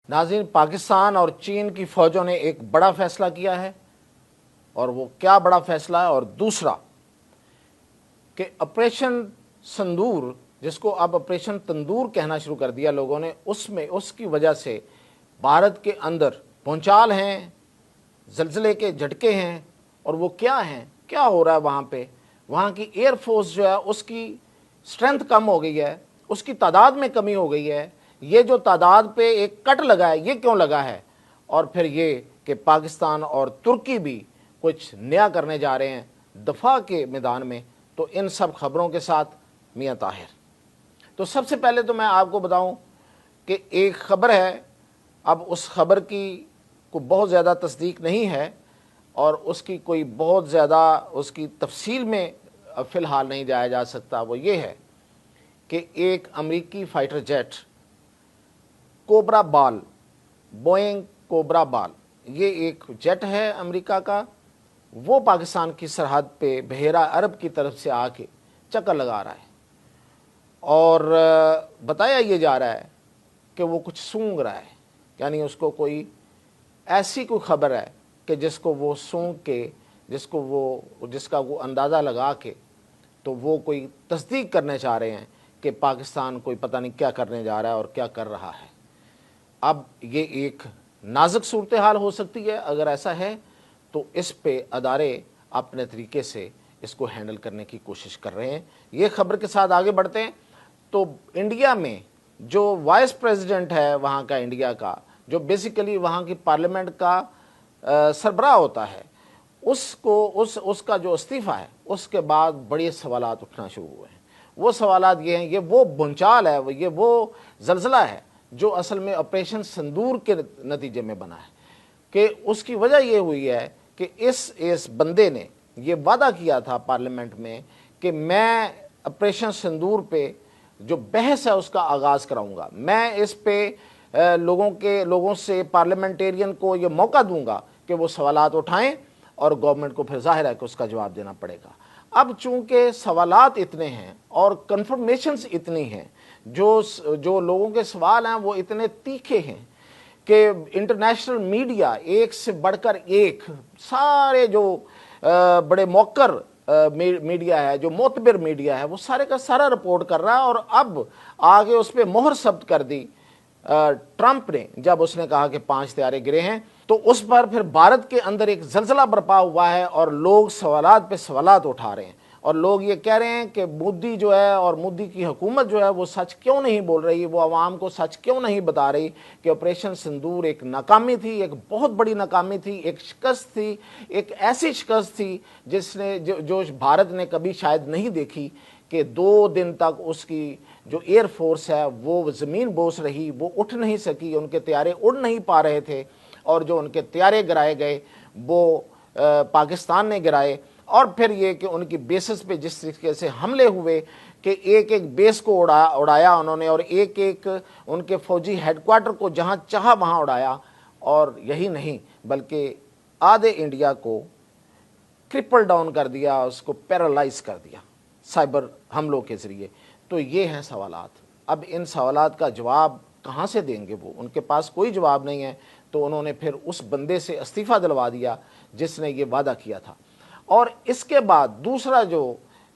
नाज़रीन, पाकिस्तान और चीन की फ़ौजों ने एक बड़ा फ़ैसला किया है, और वो क्या बड़ा फ़ैसला है। और दूसरा कि ऑपरेशन संदूर, जिसको अब ऑपरेशन तंदूर कहना शुरू कर दिया लोगों ने, उसमें उसकी वजह से भारत के अंदर भूचाल हैं, ज़लज़ले के झटके हैं। और वो क्या हैं, क्या हो रहा है वहाँ पे। वहाँ की एयर फोर्स जो है उसकी स्ट्रेंथ कम हो गई है, उसकी तादाद में कमी हो गई है। ये जो तादाद पे एक कट लगा है, ये क्यों लगा है। और फिर ये कि पाकिस्तान और तुर्की भी कुछ नया करने जा रहे हैं दफा के मैदान में। तो इन सब खबरों के साथ मियां ताहिर। तो सबसे पहले तो मैं आपको बताऊं कि एक खबर है, अब उस खबर की को बहुत ज़्यादा तस्दीक नहीं है और उसकी कोई बहुत ज़्यादा उसकी तफसील में फ़िलहाल नहीं जाया जा सकता। वो ये है कि एक अमेरिकी फ़ाइटर जेट कोबरा बाल, बोइंग कोबरा बाल, ये एक जेट है अमेरिका का, वो पाकिस्तान की सरहद पे बहेरा अरब की तरफ से आके चक्कर लगा रहा है। और बताया ये जा रहा है कि वो कुछ सूंघ रहा है, यानी उसको कोई ऐसी कोई खबर है कि जिसको वो सूंघ के, जिसका वो अंदाज़ा लगा के तो वो कोई तस्दीक करने चाह रहे हैं कि पाकिस्तान कोई पता नहीं क्या करने जा रहा है और क्या कर रहा है। अब ये एक नाजुक सूरत हाल हो सकती है। अगर ऐसा है तो इस पे अदारे अपने तरीके से इसको हैंडल करने की कोशिश कर रहे हैं। ये खबर के साथ आगे बढ़ते हैं। तो इंडिया में जो वाइस प्रेसिडेंट है वहाँ का, इंडिया का, जो बेसिकली वहाँ की पार्लियामेंट का सरबराह होता है, उसका जो इस्तीफ़ा है, उसके बाद बड़े सवालात उठना शुरू हुए हैं। वो सवालात ये हैं, ये वो भूचाल है, ये वो ज़लज़ला है जो असल में ऑपरेशन संदूर के नतीजे में बना है। कि उसकी वजह ये हुई है कि इस बंदे ने ये वादा किया था पार्लियामेंट में कि मैं ऑपरेशन संदूर पे जो बहस है उसका आगाज़ कराऊंगा, मैं इस पे लोगों से, पार्लियामेंटेरियन को ये मौका दूंगा कि वो सवालात उठाएं और गवर्नमेंट को फिर जाहिर है कि उसका जवाब देना पड़ेगा। अब चूंकि सवालात इतने हैं और कंफर्मेशंस इतनी हैं, जो लोगों के सवाल हैं वो इतने तीखे हैं कि इंटरनेशनल मीडिया एक से बढ़कर एक, सारे जो बड़े मौकर मीडिया है, जो मोतबर मीडिया है, वो सारे का सारा रिपोर्ट कर रहा है। और अब आगे उस पर मोहर सब्त कर दी ट्रंप ने, जब उसने कहा कि 5 तैयारे गिरे हैं, तो उस पर फिर भारत के अंदर एक जलजला बर्पा हुआ है और लोग सवालात पे सवालात उठा रहे हैं। और लोग ये कह रहे हैं कि मोदी जो है और मोदी की हुकूमत जो है वो सच क्यों नहीं बोल रही, वो आवाम को सच क्यों नहीं बता रही कि ऑपरेशन सिंदूर एक नाकामी थी, एक बहुत बड़ी नाकामी थी, एक शिकस्त थी, एक ऐसी शिकस्त थी जिसने जो भारत ने कभी शायद नहीं देखी। कि 2 दिन तक उसकी जो एयर फोर्स है वो ज़मीन बोस रही, वो उठ नहीं सकी, उनके तैयारे उड़ नहीं पा रहे थे। और जो उनके तैयारे गिराए गए वो पाकिस्तान ने गिराए। और फिर ये कि उनकी बेसिस पे जिस तरीके से हमले हुए कि एक एक बेस को उड़ाया उन्होंने, और एक एक उनके फौजी हेडक्वार्टर को जहाँ चाहा वहाँ उड़ाया। और यही नहीं बल्कि आधे इंडिया को क्रिपल डाउन कर दिया, उसको पैरालाइज कर दिया साइबर हमलों के ज़रिए। तो ये हैं सवालात। अब इन सवालात का जवाब कहाँ से देंगे वो, उनके पास कोई जवाब नहीं है। तो उन्होंने फिर उस बंदे से इस्तीफ़ा दिलवा दिया जिसने ये वादा किया था। और इसके बाद दूसरा जो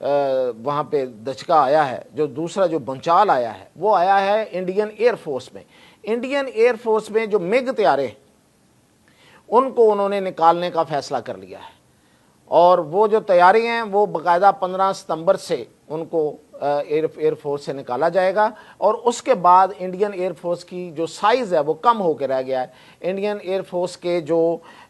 वहाँ पे दचका आया है, जो दूसरा जो भूचाल आया है, वो आया है इंडियन एयरफोर्स में। इंडियन एयरफोर्स में जो मिग तैयारे, उनको उन्होंने निकालने का फ़ैसला कर लिया है। और वो जो तैयारी हैं वो बाकायदा 15 सितंबर से उनको एयरफोर्स से निकाला जाएगा। और उसके बाद इंडियन एयरफोर्स की जो साइज़ है वो कम होकर रह गया है। इंडियन एयरफोर्स के जो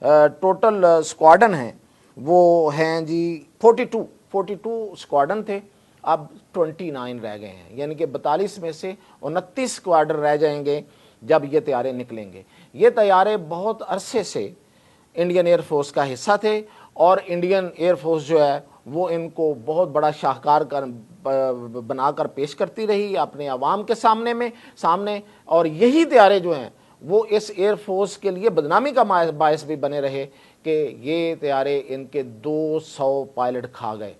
टोटल स्क्वाड्रन हैं वो हैं जी 42 स्क्वाड्रन थे, अब 29 रह गए हैं। यानी कि 42 में से 29 स्क्वाड्रन रह जाएंगे जब ये तैयारे निकलेंगे। ये तैयारे बहुत अरसे से इंडियन एयरफोर्स का हिस्सा थे और इंडियन एयरफोर्स जो है वो इनको बहुत बड़ा शाहकार बनाकर पेश करती रही अपने अवाम के सामने। और यही तैयारे जो हैं वो इस एयरफोर्स के लिए बदनामी का बायस भी बने रहे कि ये तैयारे इनके 200 पायलट खा गए।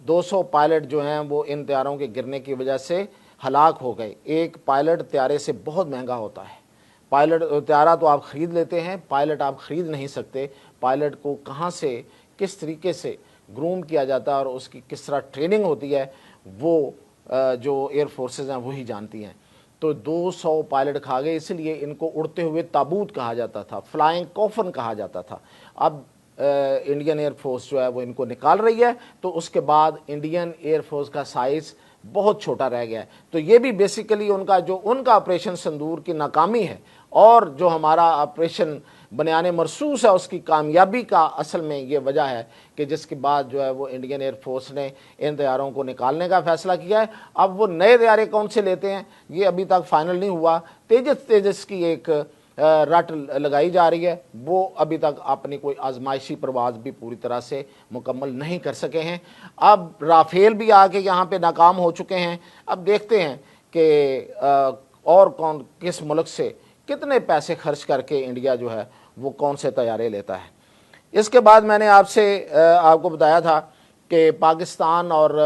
200 पायलट जो हैं वो इन तैयारों के गिरने की वजह से हलाक हो गए। एक पायलट तैयारे से बहुत महंगा होता है, پائلٹ طیارہ تو آپ خرید لیتے ہیں، پائلٹ آپ خرید نہیں سکتے. پائلٹ کو کہاں سے کس طریقے سے گروم کیا جاتا ہے اور اس کی کس طرح ٹریننگ ہوتی ہے وہ جو ایئر فورسز ہیں وہی جانتی ہیں. تو 200 پائلٹ کھا گئے، اس لیے ان کو اڑتے ہوئے تابوت کہا جاتا تھا، فلائنگ کوفن کہا جاتا تھا. اب انڈین ایئر فورس جو ہے وہ ان کو نکال رہی ہے، تو اس کے بعد انڈین ایئر فورس کا سائز بہت چھوٹا رہ گیا ہے. تو یہ بھی بیسیکلی ان کا آپریشن سندور کی ناکامی ہے، اور جو ہمارا آپریشن بنیان مرصوص ہے اس کی کامیابی کا اصل میں یہ وجہ ہے کہ جس کے بعد جو ہے وہ انڈین ایئر فورس نے ان طیاروں کو نکالنے کا فیصلہ کیا ہے. اب وہ نئے طیارے کون سے لیتے ہیں یہ ابھی تک فائنل نہیں ہوا. تیجس کی ایک رٹ لگائی جا رہی ہے، وہ ابھی تک اپنی کوئی آزمائشی پرواز بھی پوری طرح سے مکمل نہیں کر سکے ہیں. اب رافیل بھی آ کے یہاں پہ ناکام ہو چکے ہیں. اب دیکھتے ہیں کہ اور کون کس ملک سے کتنے پیسے خرچ کر کے انڈیا جو ہے وہ کون سے طیارے لیتا ہے. اس کے بعد میں نے آپ کو بتایا تھا کہ پاکستان اور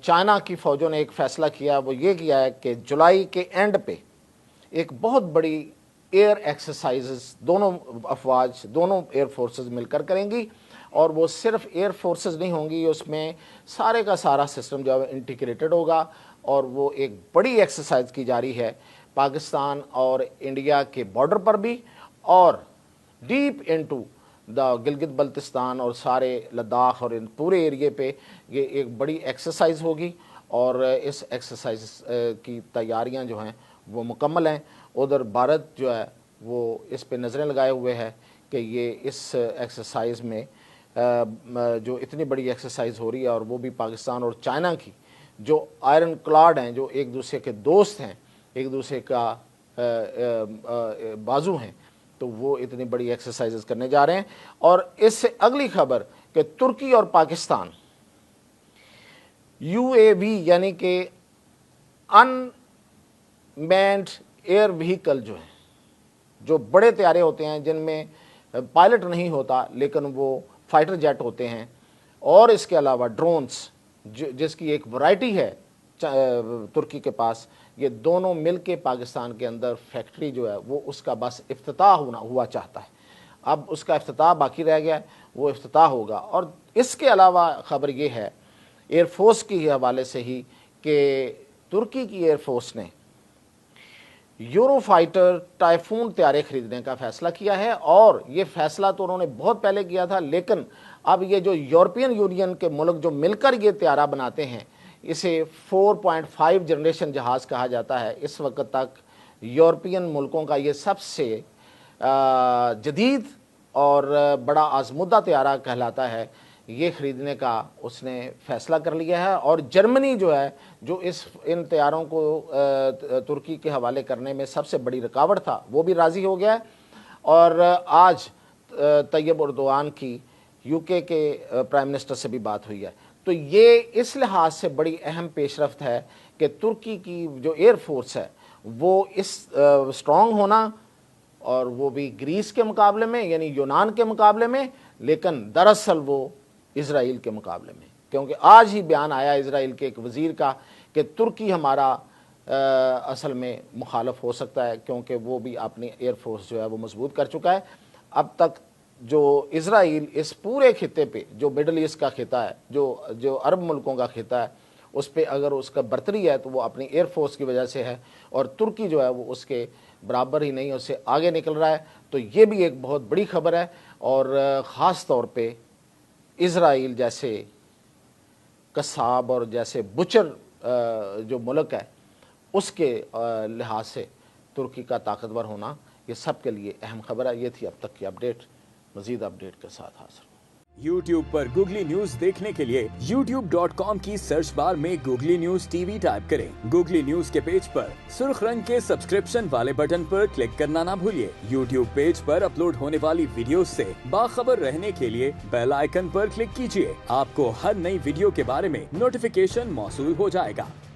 چائنا کی فوجوں نے ایک فیصلہ کیا، وہ یہ کیا ہے کہ جولائی کے اینڈ پہ ایک بہت بڑی ایئر ایکسرسائزز دونوں افواج، دونوں ایئر فورسز مل کر کریں گی. اور وہ صرف ایئر فورسز نہیں ہوں گی، اس میں سارے کا سارا سسٹم جو ہے انٹیگریٹڈ ہوگا، اور وہ ایک بڑی ایکسرسائز کی جا رہی ہے پاکستان اور انڈیا کے بارڈر پر بھی، اور deep into the Gilgit Baltistan اور سارے لداخ اور ان پورے ایریے پہ یہ ایک بڑی ایکسرسائز ہوگی. اور اس ایکسرسائز کی تیاریاں جو ہیں وہ مکمل ہیں. ادھر بھارت جو ہے وہ اس پہ نظریں لگائے ہوئے ہے کہ یہ اس ایکسرسائز میں جو اتنی بڑی ایکسرسائز ہو رہی ہے، اور وہ بھی پاکستان اور چائنا کی جو آئرن کلاڈ ہیں، جو ایک دوسرے کے دوست ہیں، ایک دوسرے کا بازو ہیں، تو وہ اتنی بڑی ایکسرسائزز کرنے جا رہے ہیں. اور اس سے اگلی خبر کہ ترکی اور پاکستان UAV یعنی کہ ان مینڈ ایئر وہیکل جو ہیں، جو بڑے طیارے ہوتے ہیں جن میں پائلٹ نہیں ہوتا لیکن وہ فائٹر جیٹ ہوتے ہیں، اور اس کے علاوہ ڈرونز جس کی ایک ورائٹی ہے ترکی کے پاس، یہ دونوں مل کے پاکستان کے اندر فیکٹری جو ہے وہ اس کا بس افتتاح ہوا چاہتا ہے. اب اس کا افتتاح باقی رہ گیا ہے، وہ افتتاح ہوگا. اور اس کے علاوہ خبر یہ ہے ایئر فورس کے حوالے سے ہی کہ ترکی کی ایئر فورس نے یورو فائٹر ٹائفون طیارے خریدنے کا فیصلہ کیا ہے. اور یہ فیصلہ تو انہوں نے بہت پہلے کیا تھا، لیکن اب یہ جو یورپین یونین کے ملک جو مل کر یہ طیارہ بناتے ہیں، اسے 4.5 جنریشن جہاز کہا جاتا ہے. اس وقت تک یورپین ملکوں کا یہ سب سے جدید اور بڑا آزمودہ طیارہ کہلاتا ہے. یہ خریدنے کا اس نے فیصلہ کر لیا ہے. اور جرمنی جو ہے، جو ان طیاروں کو ترکی کے حوالے کرنے میں سب سے بڑی رکاوٹ تھا، وہ بھی راضی ہو گیا ہے. اور آج طیب اردوان کی UK کے پرائم منسٹر سے بھی بات ہوئی ہے. تو یہ اس لحاظ سے بڑی اہم پیش رفت ہے کہ ترکی کی جو ایئر فورس ہے وہ اس اسٹرانگ ہونا، اور وہ بھی گریس کے مقابلے میں یعنی یونان کے مقابلے میں، لیکن دراصل وہ اسرائیل کے مقابلے میں. کیونکہ آج ہی بیان آیا اسرائیل کے ایک وزیر کا کہ ترکی ہمارا اصل میں مخالف ہو سکتا ہے، کیونکہ وہ بھی اپنی ایئر فورس جو ہے وہ مضبوط کر چکا ہے. اب تک جو اسرائیل اس پورے خطے پہ، جو مڈل ایسٹ کا خطہ ہے، جو عرب ملکوں کا خطہ ہے، اس پہ اگر اس کا برتری ہے تو وہ اپنی ایئر فورس کی وجہ سے ہے. اور ترکی جو ہے وہ اس کے برابر ہی نہیں، اس سے آگے نکل رہا ہے. تو یہ بھی ایک بہت بڑی خبر ہے. اور خاص طور پہ اسرائیل جیسے قصاب اور جیسے بچر جو ملک ہے، اس کے لحاظ سے ترکی کا طاقتور ہونا یہ سب کے لیے اہم خبر ہے. یہ تھی اب تک کی اپڈیٹ. مزید اپڈیٹ کے ساتھ حاضر ہوں. YouTube پر گوگلی نیوز دیکھنے کے لیے youtube.com کی سرچ بار میں گوگلی نیوز TV ٹائپ کریں. گوگلی نیوز کے پیج پر سرخ رنگ کے سبسکرپشن والے بٹن پر کلک کرنا نہ بھولیے. YouTube پیج پر اپلوڈ ہونے والی ویڈیوز سے باخبر رہنے کے لیے بیل آئیکن پر کلک کیجیے. آپ کو ہر نئی ویڈیو کے بارے میں نوٹیفیکیشن موصول ہو جائے گا.